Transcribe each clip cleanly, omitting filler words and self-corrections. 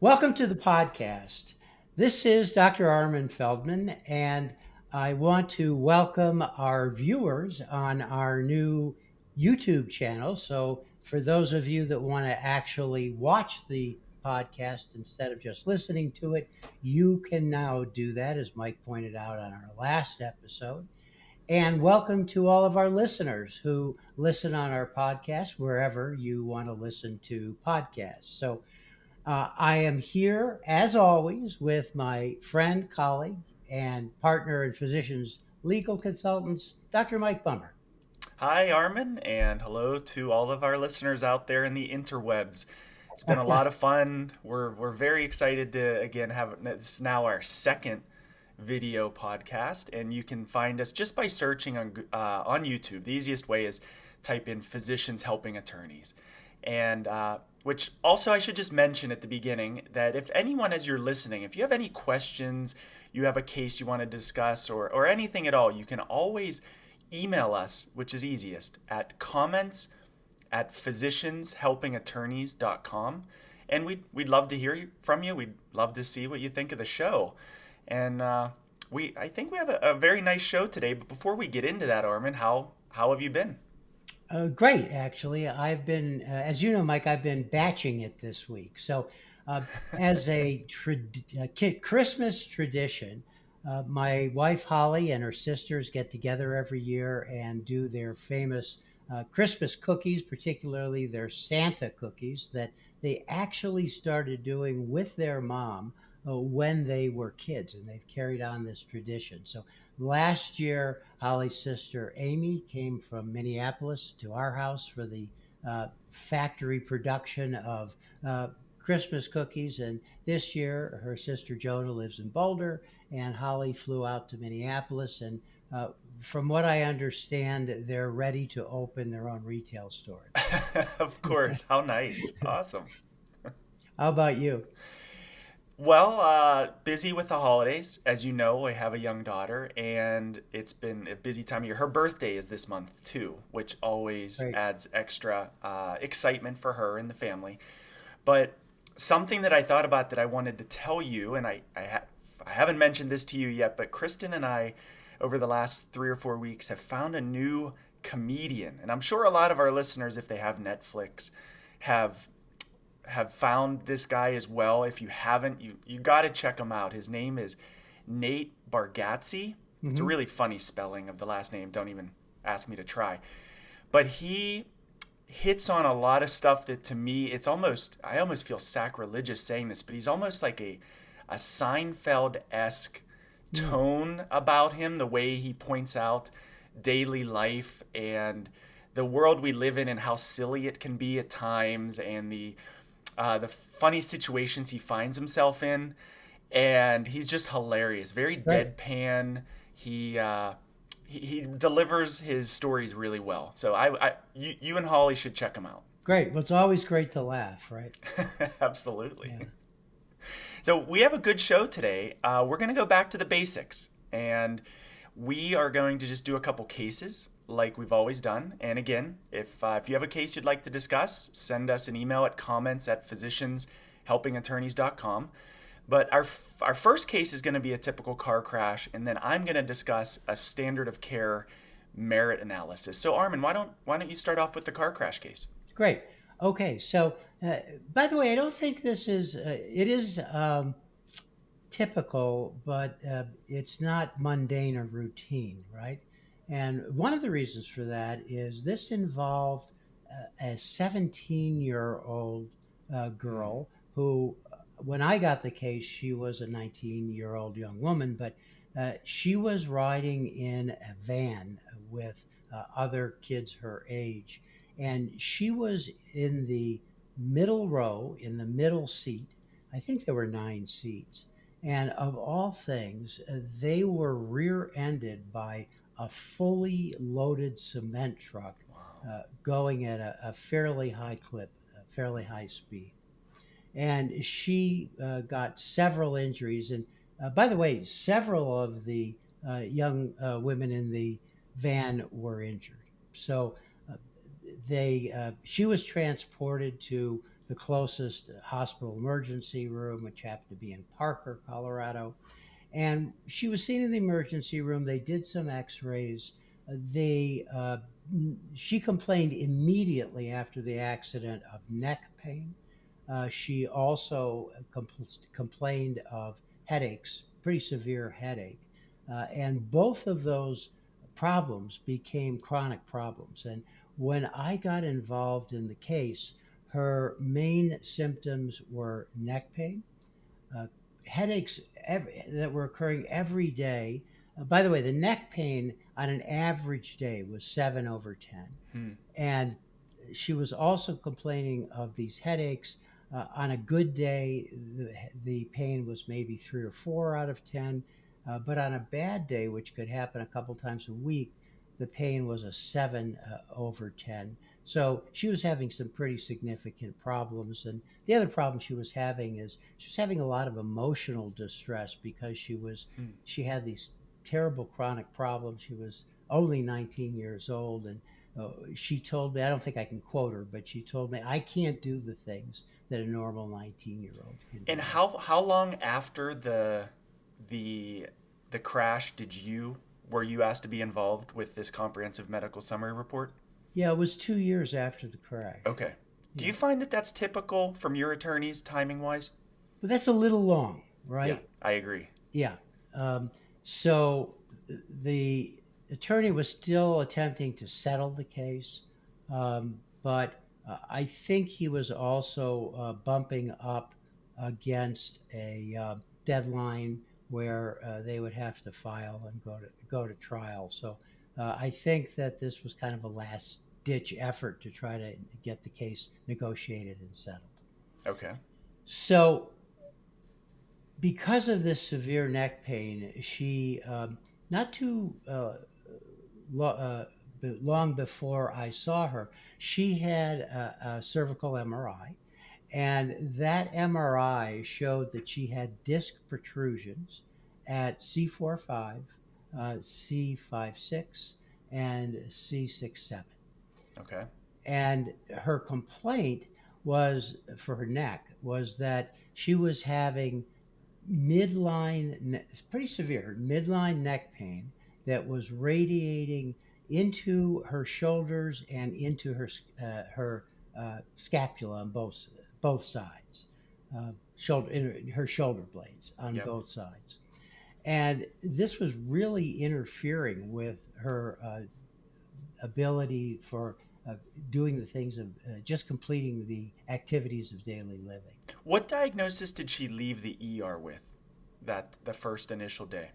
Welcome to the podcast. This is Dr. Armin Feldman, and I want to welcome our viewers on our new YouTube channel. So, for those of you that want to actually watch the podcast instead of just listening to it, you can now do that, as Mike pointed out on our last episode. And welcome to all of our listeners who listen on our podcast wherever you want to listen to podcasts. So, I am here, as always, with my friend, colleague, and partner in physicians legal consultants, Dr. Mike Bummer. Hi, Armin, and hello to all of our listeners out there in the interwebs. It's been a lot of fun. We're very excited to again have this is now our second video podcast, and you can find us just by searching on YouTube. The easiest way is type in "physicians helping attorneys," and which also I should just mention at the beginning that if anyone, as you're listening, if you have any questions, you have a case you want to discuss, or anything at all, you can always email us, which is easiest, at comments physicianshelpingattorneys.com. And we'd love to hear from you. We'd love to see what you think of the show. And I think we have a very nice show today. But before we get into that, Armin, how have you been? Great, actually. I've been, as you know, Mike, I've been batching it this week. So, uh, as a Christmas tradition, my wife Holly and her sisters get together every year and do their famous Christmas cookies, particularly their Santa cookies that they actually started doing with their mom when they were kids, and they've carried on this tradition. So last year, Holly's sister Amy came from Minneapolis to our house for the factory production of Christmas cookies. And this year, her sister Jonah lives in Boulder, and Holly flew out to Minneapolis. And from what I understand, they're ready to open their own retail store. Of course. How nice. Awesome. How about you? Well, busy with the holidays. As you know, I have a young daughter, and it's been a busy time of year. Her birthday is this month, too, which always Right. adds extra excitement for her and the family. But something that I thought about that I wanted to tell you, and I haven't mentioned this to you yet, but Kristen and I, over the last 3 or 4 weeks, have found a new comedian. And I'm sure a lot of our listeners, if they have Netflix, have have found this guy as well. If you haven't, you got to check him out. His name is Nate Bargatze. It's a Hmm. really funny spelling of the last name. Don't even ask me to try. But he hits on a lot of stuff that to me I almost feel sacrilegious saying this, but he's almost like a Seinfeld-esque tone about him, the way he points out daily life and the world we live in and how silly it can be at times, and the funny situations he finds himself in, and he's just hilarious. Very Right. deadpan. He delivers his stories really well. So you and Holly should check him out. Great. Well, it's always great to laugh, right? Absolutely. Yeah. So we have a good show today. We're going to go back to the basics, and we are going to just do a couple cases like we've always done. And again, if you have a case you'd like to discuss, send us an email at comments@physicianshelpingattorneys.com. But our first case is going to be a typical car crash, and then I'm going to discuss a standard of care merit analysis. So Armin, why don't you start off with the car crash case? Great. Okay. So, by the way, I don't think it is typical, but it's not mundane or routine, right? And one of the reasons for that is this involved a 17-year-old Hmm. girl who, when I got the case, she was a 19-year-old young woman, but she was riding in a van with other kids her age. And she was in the middle row, in the middle seat. I think there were 9 seats. And of all things, they were rear ended by a fully loaded cement truck Wow. going at a fairly high clip, a fairly high speed. And she got several injuries. And by the way, several of the young women in the van were injured. So uh, she was transported to the closest hospital emergency room, which happened to be in Parker, Colorado. And she was seen in the emergency room. They did some X-rays. They She complained immediately after the accident of neck pain. She also complained of headaches, pretty severe headache, and both of those problems became chronic problems. And when I got involved in the case, her main symptoms were neck pain, uh, headaches that were occurring every day. By the way, the neck pain on an average day was 7/10. Hmm. And she was also complaining of these headaches. On a good day, the pain was maybe 3 or 4 out of 10. But on a bad day, which could happen a couple times a week, the pain was a 7/10. So she was having some pretty significant problems. And the other problem she was having is she was having a lot of emotional distress because Hmm. she had these terrible chronic problems. She was only 19 years old, and she told me, I don't think I can quote her, but she told me, I can't do the things that a normal 19-year-old can And do. how long after the the crash did you were you asked to be involved with this comprehensive medical summary report? Yeah, it was 2 years after the crash. Okay. Do Yeah. you find that that's typical from your attorneys timing wise? But that's a little long, Yeah, right? I agree. Yeah. Um, so the attorney was still attempting to settle the case, but I think he was also bumping up against a deadline where they would have to file and go to trial. So I think that this was kind of a last ditch effort to try to get the case negotiated and settled. Okay. So because of this severe neck pain, she not too lo- long before I saw her, she had a cervical MRI, and that MRI showed that she had disc protrusions at C45, C56, and C67. Okay. And her complaint was for her neck was that she was having it's pretty severe midline neck pain that was radiating into her shoulders and into her scapula on both sides, her shoulder blades on Yep. both sides, and this was really interfering with her ability for doing the things of just completing the activities of daily living. What diagnosis did she leave the ER with that the first initial day?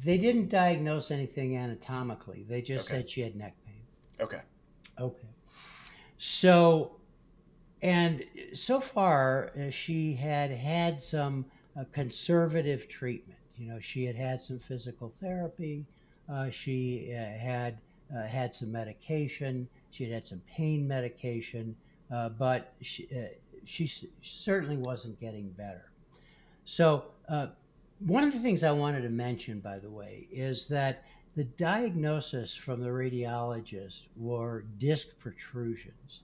They didn't diagnose anything anatomically. They just Okay. said she had neck pain. Okay. Okay. So, and so far, she had had some conservative treatment. She had had some physical therapy. She had some medication. She had had some pain medication, but she certainly wasn't getting better. So, one of the things I wanted to mention, by the way, is that the diagnosis from the radiologist were disc protrusions.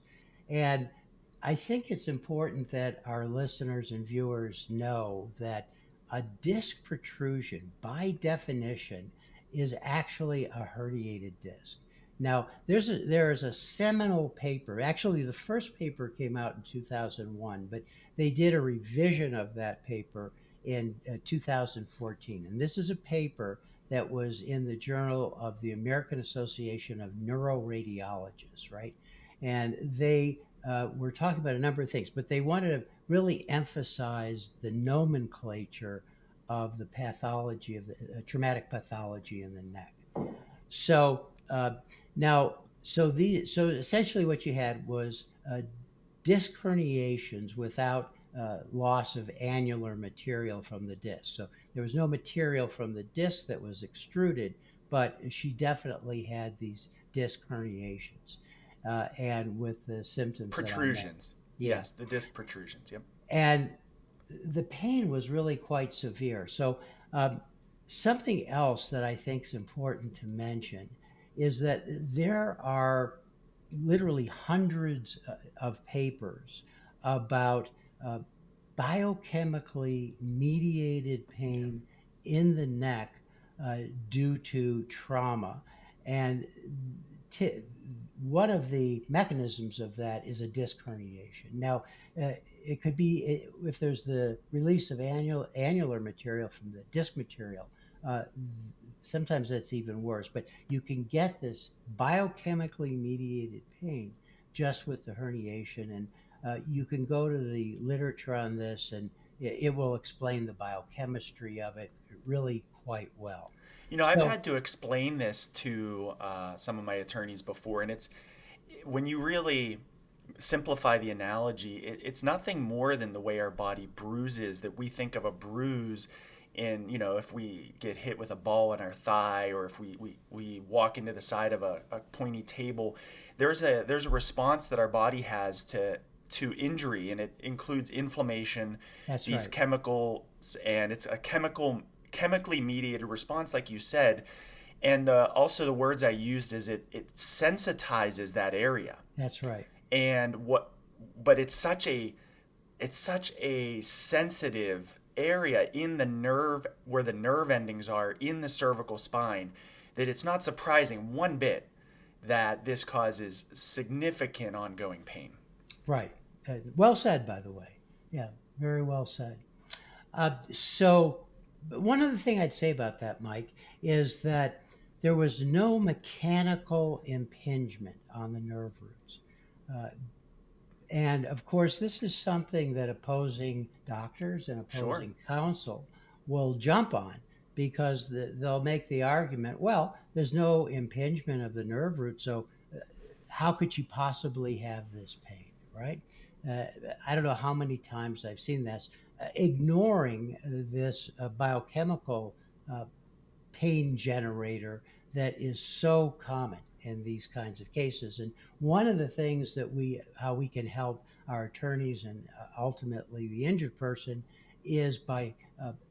And I think it's important that our listeners and viewers know that a disc protrusion, by definition, is actually a herniated disc. Now, there is a seminal paper. Actually, the first paper came out in 2001, but they did a revision of that paper in 2014. And this is a paper that was in the Journal of the American Association of Neuroradiologists, right? And they were talking about a number of things, but they wanted to really emphasize the nomenclature of the pathology of the traumatic pathology in the neck. So so essentially what you had was disc herniations without loss of annular material from the disc. So there was no material from the disc that was extruded, but she definitely had these disc herniations, and with the symptoms that I met. Protrusions. Yeah, Yes, the disc protrusions. Yep. and the pain was really quite severe. So, um, something else that I think is important to mention is that there are literally hundreds of papers about uh, biochemically mediated pain in the neck uh, due to trauma. And t- one of the mechanisms of that is a disc herniation. Now, it could be if there's the release of annular material from the disc material. Uh, Sometimes that's even worse, but you can get this biochemically mediated pain just with the herniation. And you can go to the literature on this, and it will explain the biochemistry of it really quite well. You know, I've So had to explain this to some of my attorneys before, and it's when you really simplify the analogy, it's nothing more than the way our body bruises, that we think of a bruise in, you know, if we get hit with a ball in our thigh, or if we walk into the side of a pointy table. There's a response that our body has to injury, and it includes inflammation, that's these right. chemicals, and it's a chemically mediated response, like you said. And also the words I used is it sensitizes that area. That's right. And what but it's such a sensitive area in the nerve, where the nerve endings are in the cervical spine, that it's not surprising one bit that this causes significant ongoing pain. Right. Well said, by the way. Yeah, very well said. So, one other thing I'd say about that, Mike, is that there was no mechanical impingement on the nerve roots. Uh, and of course, this is something that opposing doctors and Sure. opposing counsel will jump on, because they'll make the argument, well, there's no impingement of the nerve root, so how could you possibly have this pain, right? Uh, I don't know how many times I've seen this, ignoring this biochemical uh, pain generator that is so common in these kinds of cases. And one of the things that how we can help our attorneys and ultimately the injured person is by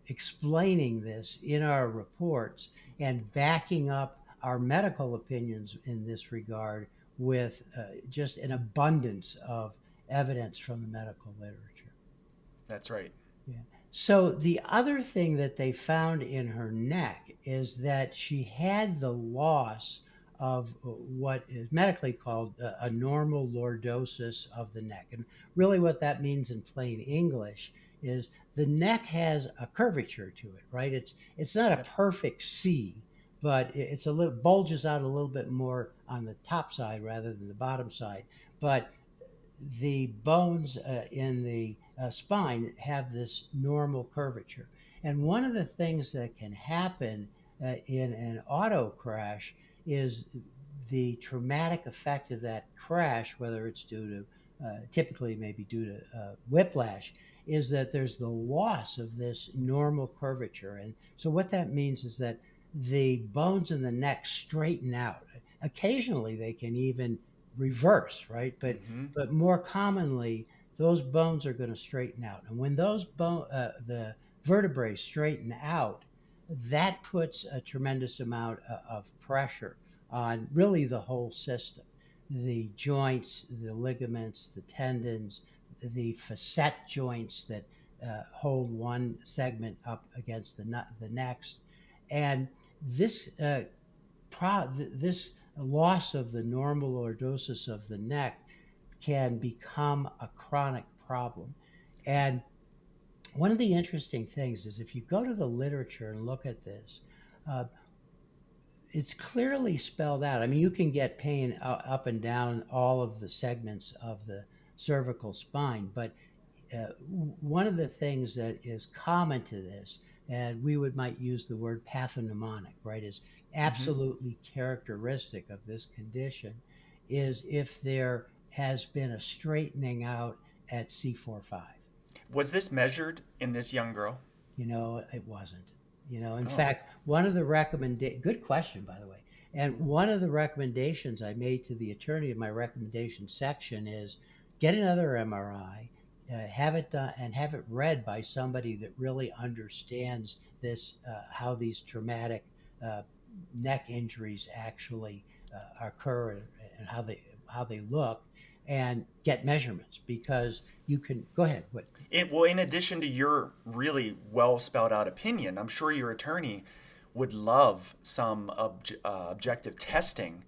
explaining this in our reports and backing up our medical opinions in this regard with just an abundance of evidence from the medical literature. That's right. Yeah. So the other thing that they found in her neck is that she had the loss of what is medically called a normal lordosis of the neck. And really what that means in plain English is the neck has a curvature to it, right? It's not a Yep. perfect C, but it's a little bulges out a little bit more on the top side rather than the bottom side. But the bones in the spine have this normal curvature. And one of the things that can happen in an auto crash is the traumatic effect of that crash, whether it's due to, typically maybe due to whiplash, is that there's the loss of this normal curvature. And so what that means is that the bones in the neck straighten out. Occasionally they can even reverse, right? Mm-hmm. But more commonly, those bones are going to straighten out. And when the vertebrae straighten out, that puts a tremendous amount of pressure on really the whole system, the joints, the ligaments, the tendons, the facet joints that hold one segment up against the next. And this this loss of the normal lordosis of the neck can become a chronic problem. And one of the interesting things is if you go to the literature and look at this, uh, it's clearly spelled out. I mean, you can get pain up and down all of the segments of the cervical spine, but one of the things that is common to this, and we might use the word pathognomonic, right, is Mm-hmm. absolutely characteristic of this condition, is if there has been a straightening out at C45. Was this measured in this young girl? It wasn't. In Oh. fact, one of the good question, by the way. And one of the recommendations I made to the attorney in my recommendation section is get another MRI, have it done, and have it read by somebody that really understands this, how these traumatic uh, neck injuries actually occur, and how they look. and get measurements, because you can go ahead. What? Well, in addition to your really well spelled out opinion, I'm sure your attorney would love some objective testing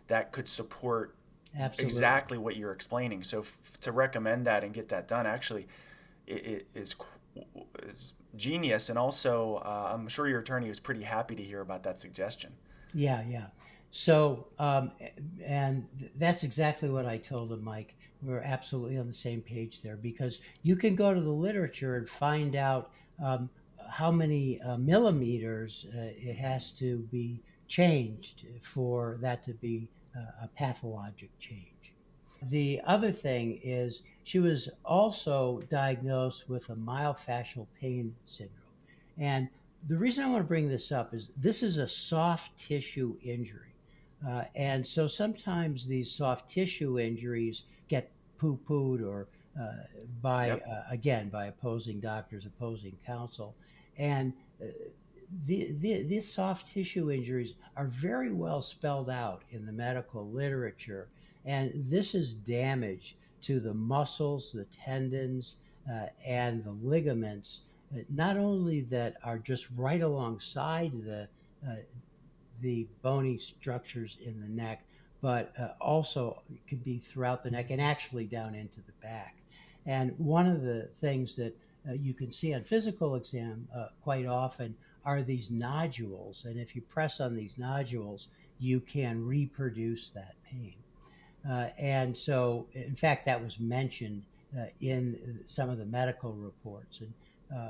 that could support Absolutely. exactly what you're explaining. So to recommend that and get that done actually it is genius, and also I'm sure your attorney was pretty happy to hear about that suggestion. Yeah, yeah. So, and that's exactly what I told him, Mike. We're absolutely on the same page there, because you can go to the literature and find out um, how many millimeters it has to be changed for that to be a pathologic change. The other thing is she was also diagnosed with a myofascial pain syndrome. And the reason I want to bring this up is this is a soft tissue injury. And so sometimes these soft tissue injuries get poo pooed or by, Yep. again, by opposing doctors, opposing counsel. And uh, these soft tissue injuries are very well spelled out in the medical literature. And this is damage to the muscles, the tendons, and the ligaments, not only that are just right alongside uh, the bony structures in the neck, but also could be throughout the neck and actually down into the back. And one of the things that you can see on physical exam quite often are these nodules. And if you press on these nodules, you can reproduce that pain. And so, in fact, that was mentioned in some of the medical reports. And uh,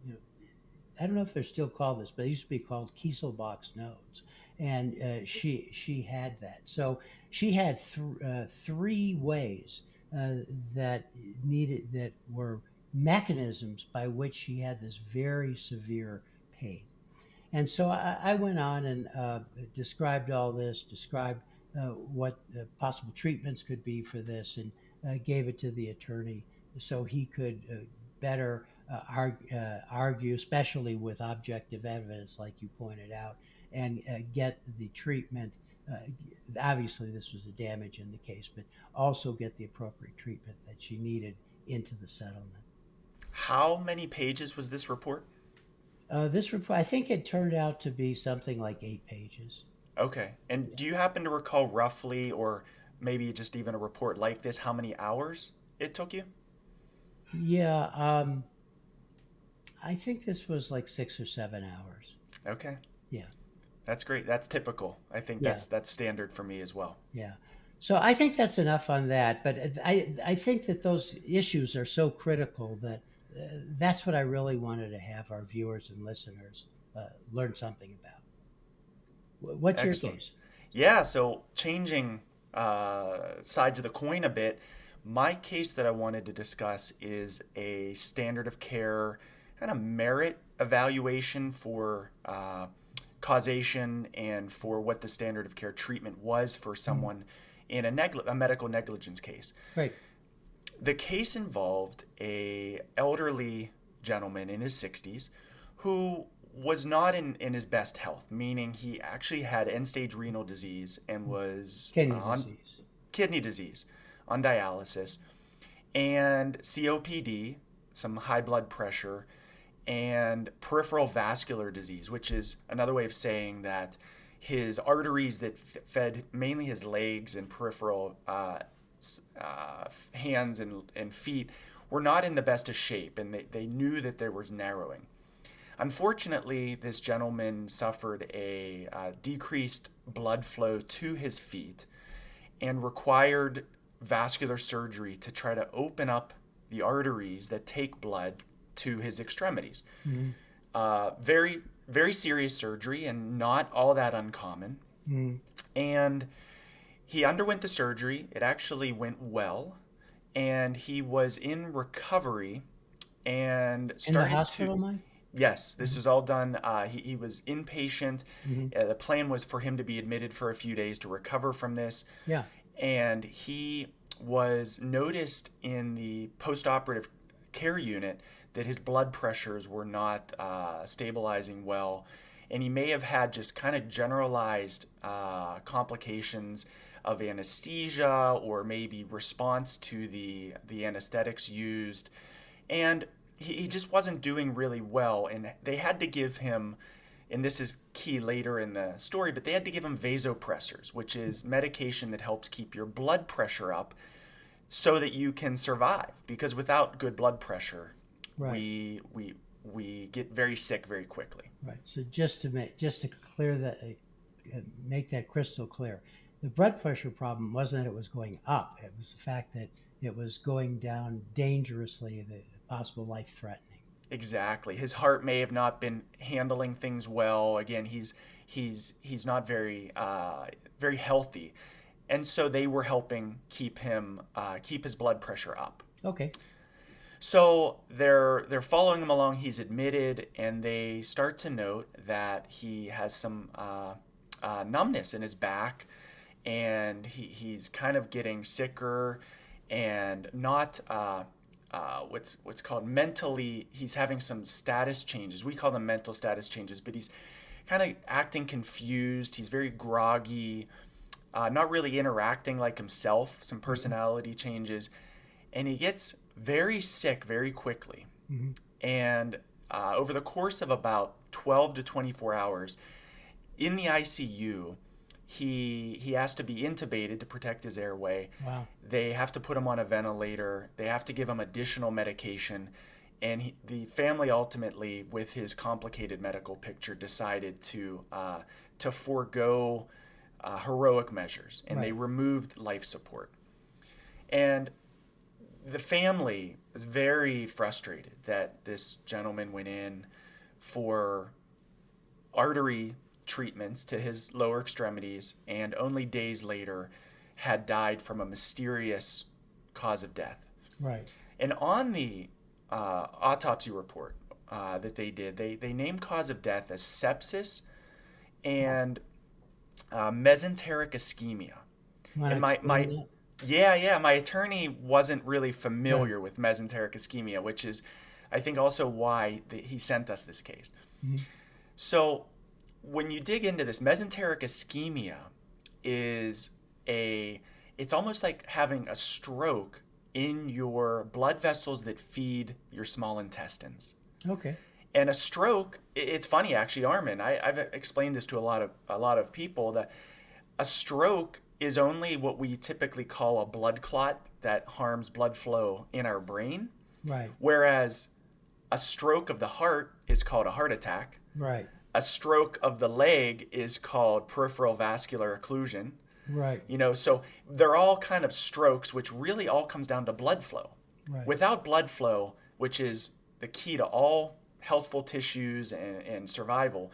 you know, I don't know if they're still called this, but they used to be called Kieselbach's nodes. And she had that. So she had three ways uh, that that were mechanisms by which she had this very severe pain. And so I went on and described all this, described what possible treatments could be for this, and gave it to the attorney so he could better argue, especially with objective evidence, like you pointed out, and get the treatment. Obviously, this was a damage in the case, but also get the appropriate treatment that she needed into the settlement. How many pages was this report? This report, I think it turned out to be something like 8 pages. Okay. And Yeah. do you happen to recall roughly, or maybe just even a report like this, how many hours it took you? Yeah, I think this was like 6 or 7 hours. Okay. Yeah, That's great. That's typical. I think yeah, that's standard for me as well. yeah. So I think that's enough on that. But I think that those issues are so critical that that's what I really wanted to have our viewers and listeners learn something about. What's your Excellent. case? Yeah, so changing sides of the coin a bit, my case that I wanted to discuss is a standard of care kind of merit evaluation for causation and for what the standard of care treatment was for Mm, someone in a medical negligence case. great. The case involved a elderly gentleman in his 60s who was not in his best health, meaning he actually had end stage renal disease and Mm, was kidney on disease. kidney disease, on dialysis, and COPD, some high blood pressure, and peripheral vascular disease, which is another way of saying that his arteries that fed mainly his legs and peripheral hands and feet were not in the best of shape, and they knew that there was narrowing. Unfortunately, this gentleman suffered a decreased blood flow to his feet and required vascular surgery to try to open up the arteries that take blood to his extremities. Mm, Very, very serious surgery and not all that uncommon. mm. And he underwent the surgery. It actually went well. And he was in recovery and In the started to. hospital, Mike? Yes, this Mhm, was all done. He was inpatient. mhm. The plan was for him to be admitted for a few days to recover from this. Yeah. And he was noticed in the post-operative care unit that his blood pressures were not stabilizing well, and he may have had just kind of generalized complications of anesthesia or maybe response to the anesthetics used. And he just wasn't doing really well. And they had to give him, and this is key later in the story, but they had to give him vasopressors, which is medication that helps keep your blood pressure up so that you can survive. Because without good blood pressure, Right. we get very sick very quickly. Right. So just to clear that, make that crystal clear, the blood pressure problem wasn't that it was going up; it was the fact that it was going down dangerously, the possible life threatening. Exactly. His heart may have not been handling things well. Again, he's not very very healthy, and so they were helping keep his blood pressure up. Okay. So they're following him along. He's admitted, and they start to note that he has some numbness in his back, and he's kind of getting sicker, and not what's called mentally. He's having some status changes. We call them mental status changes, but he's kind of acting confused. He's very groggy, not really interacting like himself. Some personality changes, and he gets very sick very quickly. Mm-hmm. And over the course of about 12 to 24 hours in the ICU, he has to be intubated to protect his airway. Wow. They have to put him on a ventilator. They have to give him additional medication. And the family ultimately, with his complicated medical picture, decided to forego heroic measures, and they removed life support. And the family was very frustrated that this gentleman went in for artery treatments to his lower extremities and only days later had died from a mysterious cause of death. Right. And on the autopsy report that they did, they named cause of death as sepsis and mesenteric ischemia. And my attorney wasn't really familiar with mesenteric ischemia, which is, I think, also why he sent us this case. Mm-hmm. So when you dig into this, mesenteric ischemia it's almost like having a stroke in your blood vessels that feed your small intestines. Okay. And a stroke, it's funny actually, Armin, I've explained this to a lot of people, that a stroke is only what we typically call a blood clot that harms blood flow in our brain. Right. Whereas a stroke of the heart is called a heart attack. Right. A stroke of the leg is called peripheral vascular occlusion. Right. So they're all kind of strokes, which really all comes down to blood flow. Right. Without blood flow, which is the key to all healthful tissues and survival,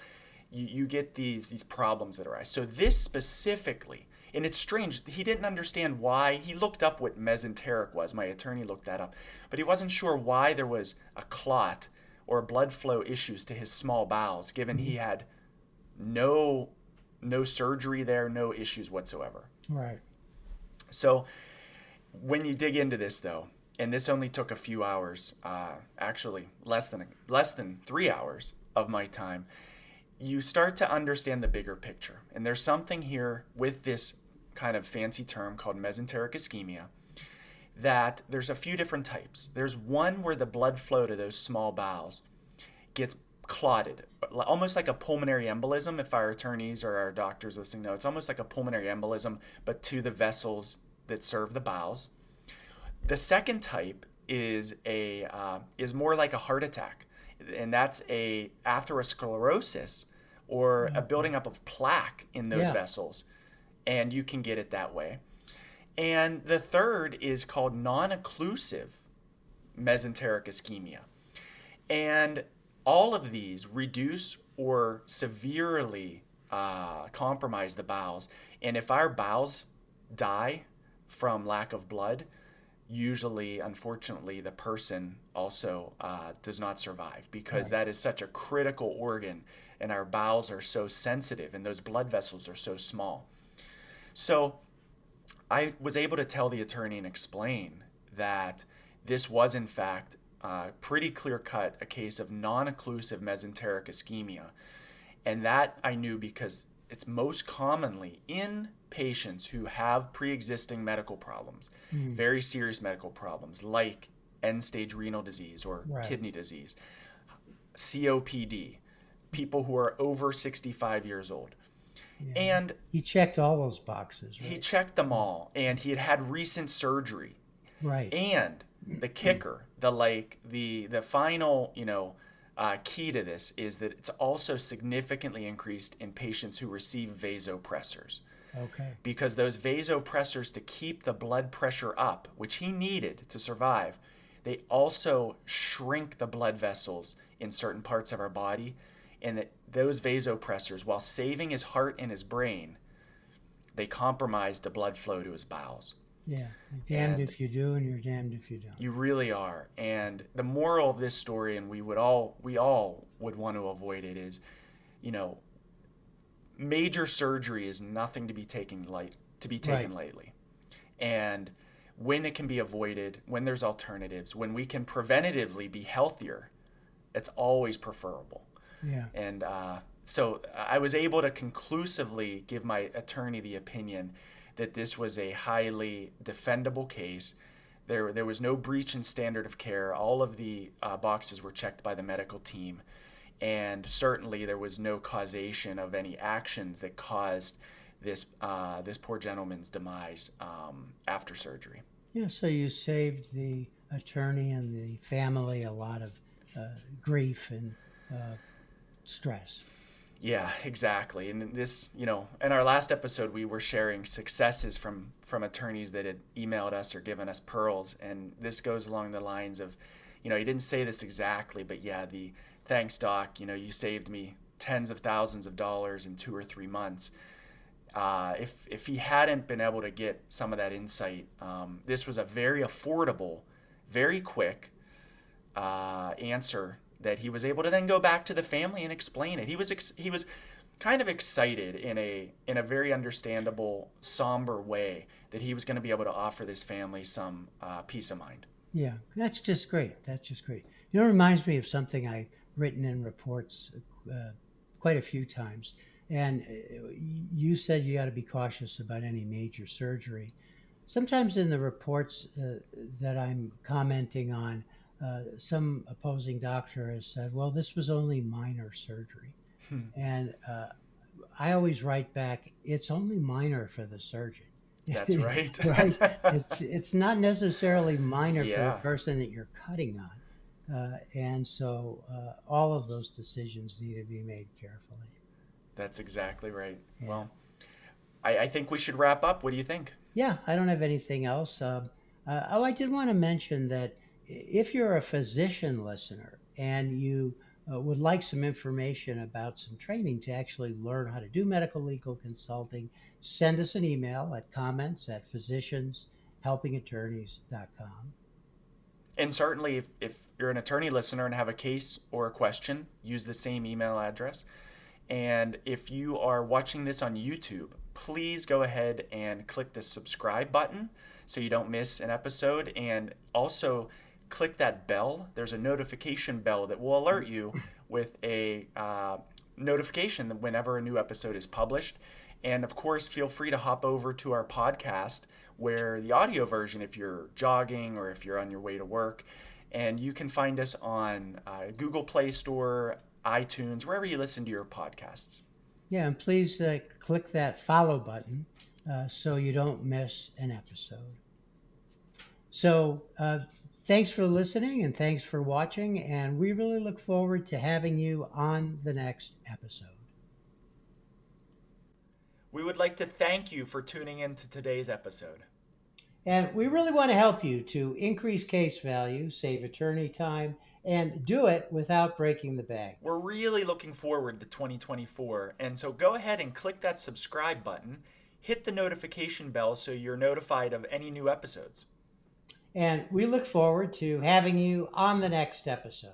you get these problems that arise. So this specifically, and it's strange, he didn't understand why. He looked up what mesenteric was. My attorney looked that up. But he wasn't sure why there was a clot or blood flow issues to his small bowels, given he had no surgery there, no issues whatsoever. Right. So when you dig into this, though, and this only took a few hours, actually less than 3 hours of my time, you start to understand the bigger picture. And there's something here with this kind of fancy term called mesenteric ischemia, that there's a few different types. There's one where the blood flow to those small bowels gets clotted, almost like a pulmonary embolism. If our attorneys or our doctors listening know, it's almost like a pulmonary embolism, but to the vessels that serve the bowels. The second type is more like a heart attack, and that's a atherosclerosis, or a building up of plaque in those vessels, and you can get it that way. And the third is called non-occlusive mesenteric ischemia. And all of these reduce or severely compromise the bowels. And if our bowels die from lack of blood, usually, unfortunately, the person also does not survive, because that is such a critical organ, and our bowels are so sensitive, and those blood vessels are so small. So I was able to tell the attorney and explain that this was, in fact, pretty clear-cut a case of non-occlusive mesenteric ischemia. And that I knew because it's most commonly in patients who have pre-existing medical problems, very serious medical problems like end-stage renal disease or Right. kidney disease, COPD, people who are over 65 years old. Yeah. And He checked all those boxes, he right? checked them all, and he had had recent surgery. Right. And the kicker, the final, key to this is that it's also significantly increased in patients who receive vasopressors. Okay. Because those vasopressors to keep the blood pressure up, which he needed to survive, they also shrink the blood vessels in certain parts of our body, and that those vasopressors, while saving his heart and his brain, they compromise the blood flow to his bowels. Yeah. You're damned And if you do, and you're damned if you don't. you really are. And the moral of this story, and we all would want to avoid it, is, major surgery is nothing to be taken lightly. And when it can be avoided, when there's alternatives, when we can preventatively be healthier, it's always preferable. Yeah. And so I was able to conclusively give my attorney the opinion that this was a highly defendable case. There was no breach in standard of care. All of the boxes were checked by the medical team. And certainly there was no causation of any actions that caused this poor gentleman's demise after surgery. Yeah, so you saved the attorney and the family a lot of grief and stress. Yeah, exactly. And this, in our last episode, we were sharing successes from attorneys that had emailed us or given us pearls. And this goes along the lines of, he didn't say this exactly, but yeah, the thanks, doc, you saved me tens of thousands of dollars in 2 or 3 months. If he hadn't been able to get some of that insight, this was a very affordable, very quick answer that he was able to then go back to the family and explain it. He was kind of excited in a very understandable, somber way that he was going to be able to offer this family some peace of mind. Yeah, that's just great. That's just great. It reminds me of something I've written in reports quite a few times. And you said you got to be cautious about any major surgery. Sometimes in the reports that I'm commenting on, some opposing doctor has said, well, this was only minor surgery. And I always write back, it's only minor for the surgeon. That's right. Right. It's not necessarily minor Yeah. for the person that you're cutting on. And so all of those decisions need to be made carefully. That's exactly right. Yeah. Well, I think we should wrap up. What do you think? Yeah, I don't have anything else. I did want to mention that if you're a physician listener and you would like some information about some training to actually learn how to do medical legal consulting, send us an email at comments@physicianshelpingattorneys.com. And certainly, if you're an attorney listener and have a case or a question, use the same email address. And if you are watching this on YouTube, please go ahead and click the subscribe button so you don't miss an episode. And also click that bell. There's a notification bell that will alert you with a notification whenever a new episode is published. And of course, feel free to hop over to our podcast where the audio version, if you're jogging or if you're on your way to work, and you can find us on Google Play Store, iTunes, wherever you listen to your podcasts. Yeah, and please click that follow button so you don't miss an episode. So thanks for listening and thanks for watching, and we really look forward to having you on the next episode. We would like to thank you for tuning in to today's episode. And we really want to help you to increase case value, save attorney time, and do it without breaking the bank. We're really looking forward to 2024, and so go ahead and click that subscribe button, hit the notification bell so you're notified of any new episodes. And we look forward to having you on the next episode.